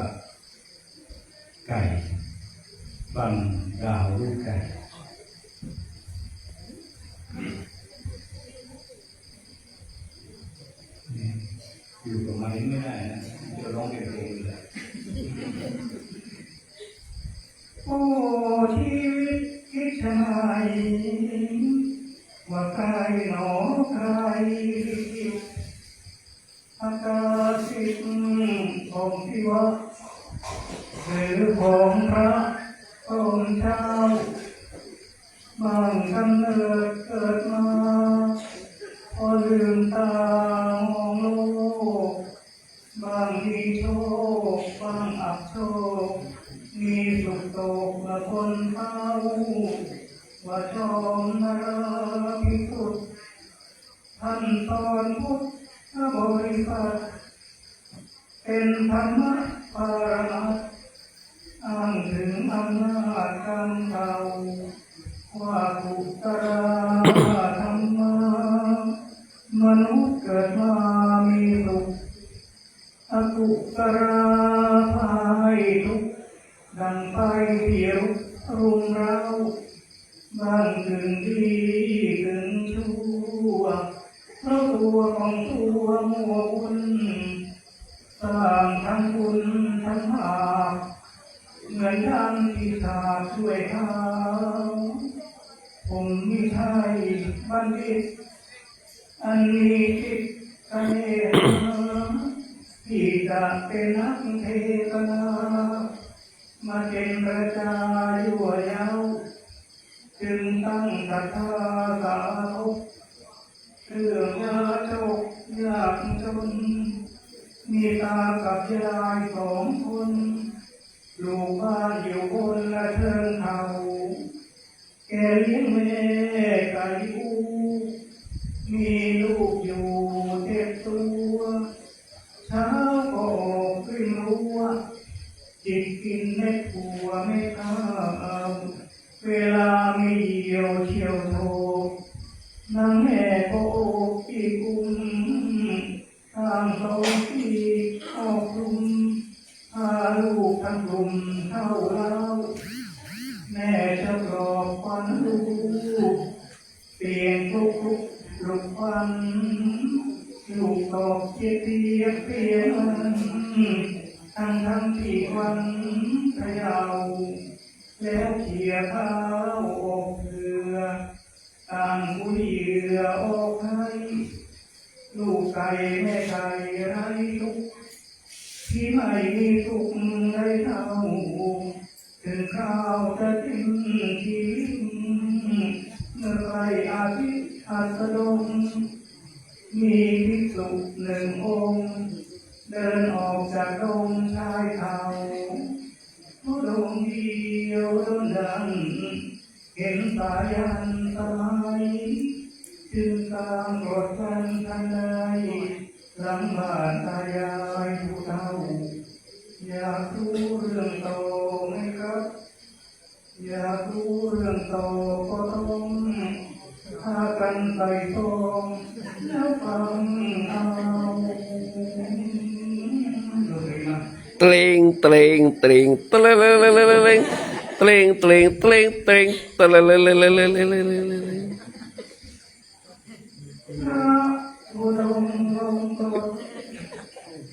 ไก่บังดาวลูกไก่อยู่กับมันไม่ได้นะจะร้องเพลงเลย โอ้ชีวิตคิดทำไมว่าใครหนอใครอากาศสิทธิ์ของพิวะหรือของพระองค์เจ้า บางกำเนิดเกิดมาพอลืมตามองโลกบางทีโชคบางอับโชคมีสุขโศกละคนเฝ้าว่าจอมนราภิกษุท่านสอนพุทธบริษัทเป็นธรรมะปรมัตถ์อ้างถึงอำนาจกรรมเก่าว่ากุตราธรรมามนุษย์เกิดมามีสุขอกุตราภายทุกข์ดังไฟที่รุมเร้าบางกึ่งดีกึ่งชั่วเพราะตัวของตัวมัววุ่นสร้างทั้งบุญทั้งบาปเหมือนดังที่ขาดช่วยเขาผมมิใช่บัณฑิตอันมีจิตใจที่จะเป็นนักเทศนามาเป็นประจายั่วเย้าจึงตั้งศรัทธาสาวกเรื่องยาจกยากจนมีตากับยายสองคนลูกบ้านอยู่บนละเทิงเขาแกเลี้ยงแม่ไก่อูมีลูกอยู่7 ตัวเช้าก็ออกขึ้นรั้วจิตกินเม็ดถั่วเม็ดข้าวเวลามีเหี่ยวเที่ยวโทนางแม่ก็อกอีกุมทางโตที่ออกกลุ่มพาลูกทั้งกลุ่มเข้าเล้าแม่จะปลอบควันลูกเปลี่ยนทุกลุกควันลูกตอบเจียบเปลี่ยนทั้งที่ควันพยาวแล้วเขี่ยเท้าออกเรือต่างบุยเรือออกให้ลูกไก่แม่ไก่ไร้ทุกข์ที่ไม่มีทุกข์ได้เท่าถึงข้าวจะกินชีวิตเมื่อใครอาทิตย์อัสดงมีภิกษุ1 องค์เดินออกจากดงชายเขาผู้ดงเดียวดนดังเห็นสายันสมัยจึงตามรถกันทันใดหลังบ้านตายายผู้เฒ่าอยากรู้เรื่องโตไหมครับอยากรู้เรื่องโตก็ต้องพากันใส่ตองแล้วฟังเอาเตรงเตรงเตรงเตรงเตรงเตรงเตรงเตรงเตรงเตรงเตรงพระผู้ดงลงตก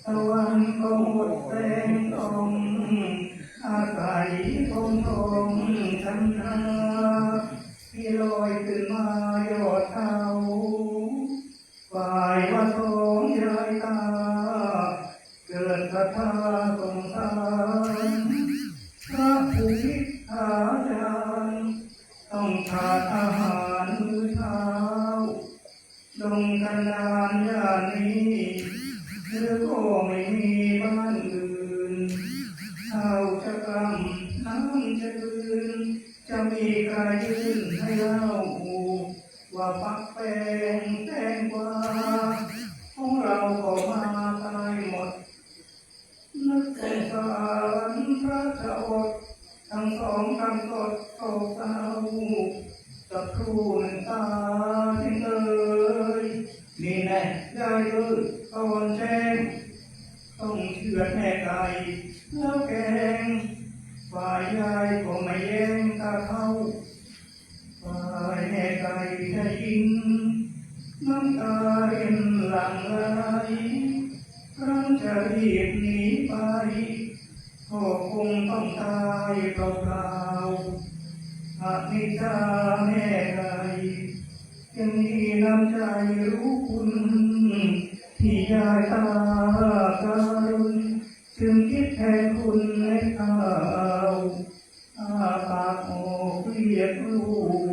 ตะวันก็หมดแสงทองอาศัยทงทองชันนาที่ลอยขึ้นมายอดเขาฝ่ายวัดทองยายตาเกิดศรัทธาสงสารพระผู้พิธาจารย์ต้องขาดอาหารมื้อเช้าดงกันดารย่านนี้เธอก็ไม่มีบ้านอื่นข้าวจะกำน้ำจะคืนจะมีใครยื่นให้เล่าว่าปักแป้งแตงกวาของเราก็มาตายหมดนึกสงสารพระเจ้าอดทั้ง2 กำกดโศกเศร้าสักครู่หนึ่งตาทิ้งเลยนี่แน่ยายตอนแจ้งต้องเชือดแม่ไก่แล้วแกงฝ่ายยายก็ไม่แย้งตาเข้าฝ่ายแม่ไก่ได้ยินน้ำตาเรินหลั่งไหลครั้งจะรีบหนีไปก็คงต้องตายเปล่าๆหากนิจาแม่ไก่ยังมีน้ำใจรู้คุณที่ยายตาการุณจึงคิดแทนคุณให้ข้าวอาปากออกเรียกลูก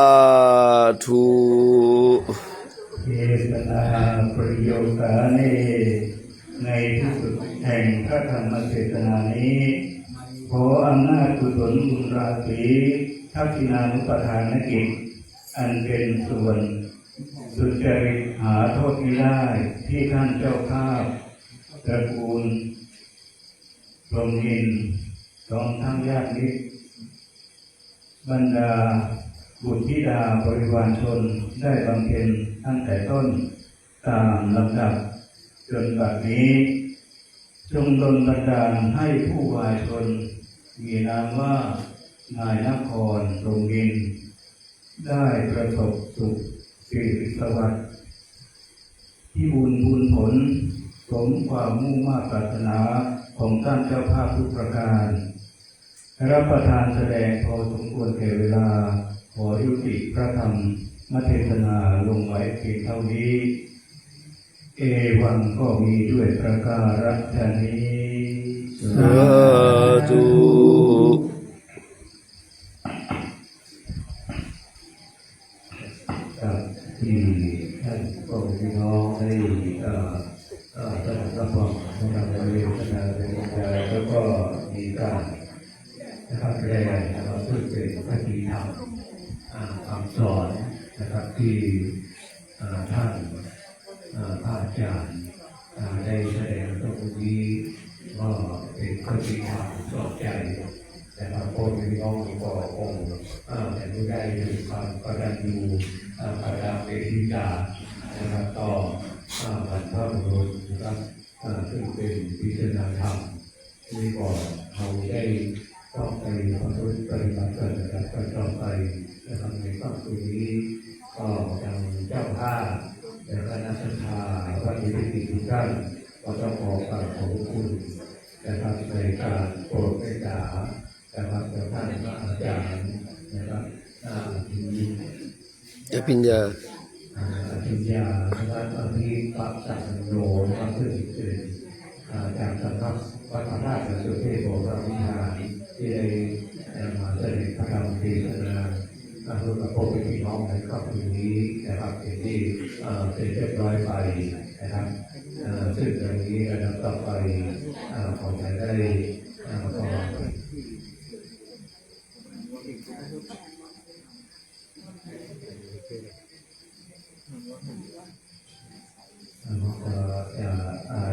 ธุ เทศนาประโยคาเนในที่สุดแห่งพระธรรมเทศนานี้ขออำนาจกุศลบุญราศีทักษิณานุปทานกิจอันเป็นส่วนสุจริตหาโทษไม่ได้ที่ท่านเจ้าภาพตระกูลพรหมินทร์พร้อมทั้งญาติมิตรบรรดาบุตรธิดาบริวารชนได้บำเพ็ญตั้งแต่ต้นตามลำดับจนบัดนี้จงดลบันดาลให้ผู้วายชนมีนามว่านายนครพรหมินทร์ได้ประสบสุขสิริสวัสดิ์ที่บุญผลสมความมุ่งมา่ปรารถนาของท่านเจ้าภาพทุกประการรับประทานแสดงพอสมควรแก่เวลาขอยุติพระธรรมเทศนาลงไว้เพียงเท่านี้เอวังก็มีด้วยประการฉะนี้ สาธุ ที่ท่านพ่อพี่น้องได้สนับสนุนในการเรียนพัฒนาในวงการแล้วก็มีการนะครับแสดงนะครับซึ่งเป็นพระธรรมคำสอนนะครับที่ท่านพระอาจารย์ได้แสดงตรงนี้ก็เป็นพระธรรมสอนใจแต่บางคนพี่น้องก็คงแต่ไม่ได้มีความกตัญญูกตเวทีกานะครับต่อบรรพบุรุษนะครับซึ่งเป็นพิจารณาธรรมที่ก่อนเราได้ต้องไปปฏิบัติกันนะครับก็ต่อไปนะครับในครั้งนี้ก็ทางเจ้าภาพและคณะสัตยาวัดอิริกิทุกท่านก็ต้องขอกราบขอบคุณนะครับในการโปรดเมตตานะครับจากท่านพระอาจารย์นะครับอภิญญา ปัญญานะครับอภิปัสสังโนนะครับซึ่งเป็นจากสำนักวัดพระธาตุสุเทพโบราณวิหารที่ได้มาแสดงพระธรรมเทศนาร่วมกับพวกพี่น้องในครอบครัวนี้นะครับเป็นที่เสร็จเรียบร้อยไปนะครับซึ่งตรงนี้ระดับต่อไปขอจะได้ขอ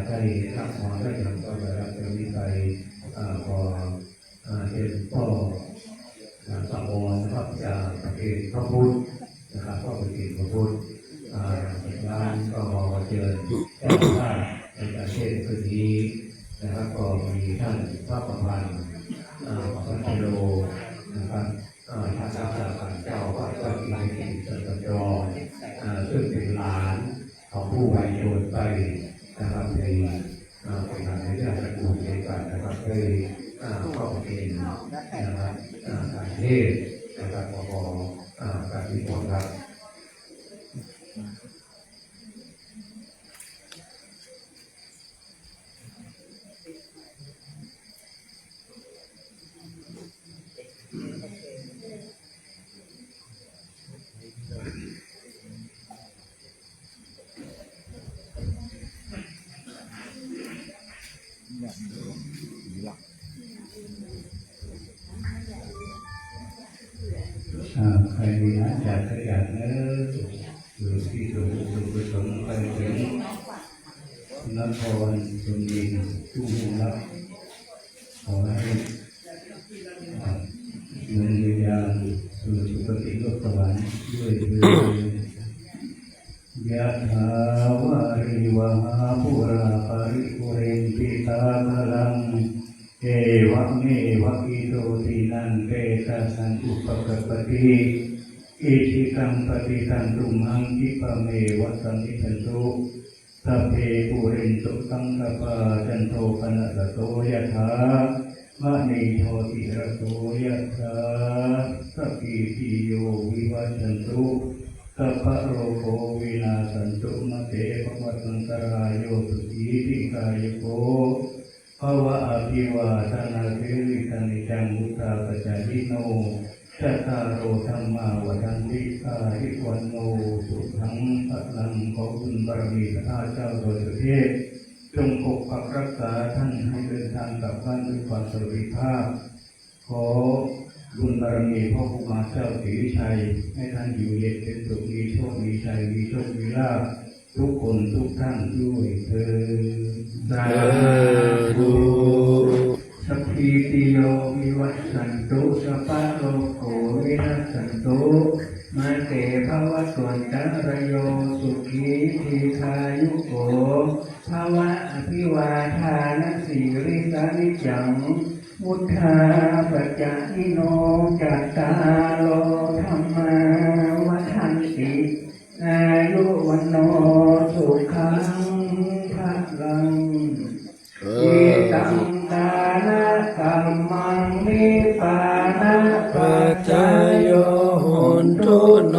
ได้รับพรได้ยังก็ได้รับเป็นวิสัยพอเป็นพ่อสาวรนะครับจากประเทศพระพุทธนะครับก็ประเทศพระพุทธร้านก็เชิญเจ้าภาพในประเทศคืนนี้นะครับก็มีท่านพระประพันธ์พระกิโลนะครับท่านเจ้าวัดวัดอิริกิสันตจรซึ่งเป็นหลานของผู้วายชนไป เป็นการในเรื่องตระกูลเดียวกันนะครับเคยเข้าเกณฑ์นะครับการเทศนะครับพอการที่ผมครับใครมีอาจารย์ขยันอยู่ที่สุดสุดสมไปถึงนครสุรินทร์ทุ่งรับขอให้เงินวิญญาณสู่สุคติโลกสวรรค์ด้วยเถิดยะถาวาริวหาปุราปาริปุเรนติตาภลังเอวะเมวะอิโตตินันเปตาสันอุปกัปปติอิทิตังปฏิตันตุมังคิปะเมวะสัมมิทันตุสัพเพปุเรนตุสังกปาจันโทปนะระโตยะถามะเนโทติระโตยะถาสัพพิติโยวิวัชชันตุสัพพะโรโควินาสันตุมะเตภวัตันตรายโยสุขีติกายโกภวะอภิวาทนาเทวิตานิจังมุตตาปจายิโนชัตตารโอธรรมาวัฏันติอาริวันโนสุขังพลังขอคุณบารมีพระเจ้าโดยประเทศจงปกปักรักษาท่านให้เดินทางกลับบ้านด้วยความสวัสดิภาพขอบุญบารมีพ่อครูบาเจ้าศรีวิชัยให้ท่านอยู่เย็นเป็นสุขมีโชคมีชัยมีโชคมีลาภทุกคนทุกท่านด้วยเถิดสาธุสัพพิติโยวิวัชชันตุสัพพะโลกโควินัสสันตุมาเตภวะสวนจารโยสุขีทีคายุโกภวะอภิวาทานสีริสานิจังมุทธาปัจจยิโนจัตตาโลธรรมาวัฏันติอายุวันโนสุขังภลังอิตังทานะกัมมังนิพพานะปัจจโยโหนตุโน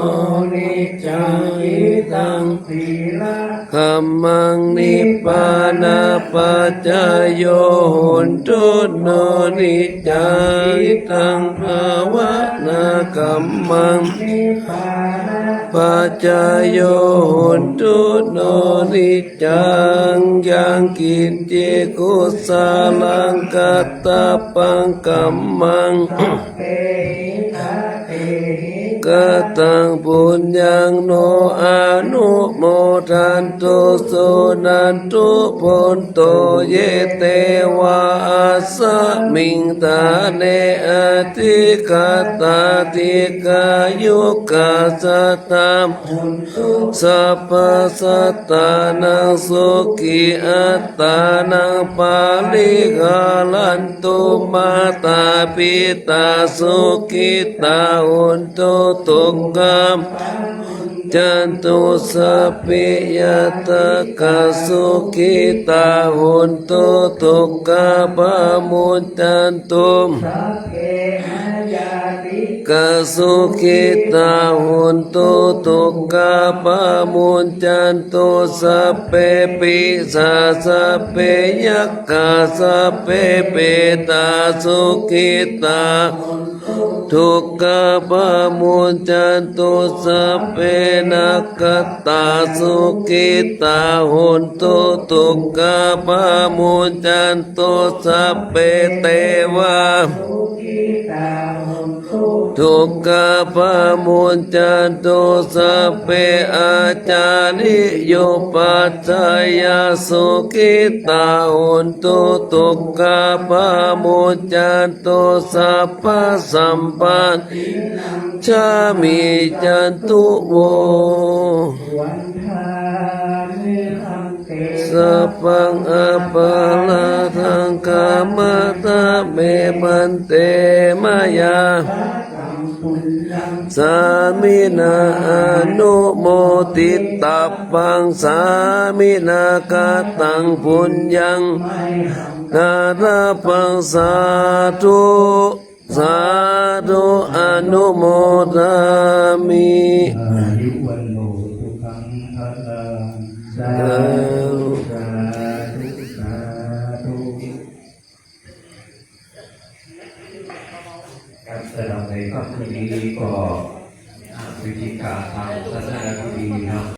นิจังอิตังสีละคัมมังนิพพานาปัจจโยโหนตุโนนิจังอิตังภาวะนาคัมมังนิพพานะปัจจโยโหนตุโนนิจังยังกินเจกุสาลังกัตตะปังกัมมังเตหิตาเตหิกตังปุญญังโนอนุโมทันตุสุนันตุปนโตเยเตวะอาสมิงตาเนอติกาตาติกายุกาสตัมสัพพสัตตานังสุขีอัตตานังปาลิกาลันตุมาตาปิตาสุขิตาหุนตุตุกขมจันตุสัพพิยตกะสุขิตาหุนตุตุกขปะมุนจันตุกะสุขิตาหุนตุตุกขปะมุนจันตุสัพเพปิสาสัพเพยัคขะสัพเพเปตาสุขิตาทุกขปะมุนจันตุสัพเพนักขตาสุขิตาหุนตุทุกขปะมุนจันตุสัพเพเทวาทุกขปะมุนจันตุสัพเพอาจาริโยปัจจายสุขิตาหุนตุทุกขปะมุนจันตุสัพพสัมปันชามิจันตุโววันทามิหังเตสัพพังอปาลาทังกามตะเมมันเตมายา สามินาอนุโมติตัปปังสามินากาตังปุญญังนาราปังสาธุสาธุอนุโมทามิ อายุวันโนสุขังพลังสาธุสาธุสาธุการสำหรับในค่ำคืนนี้ก็วิธีการทางศาสนาพิธีเนาะ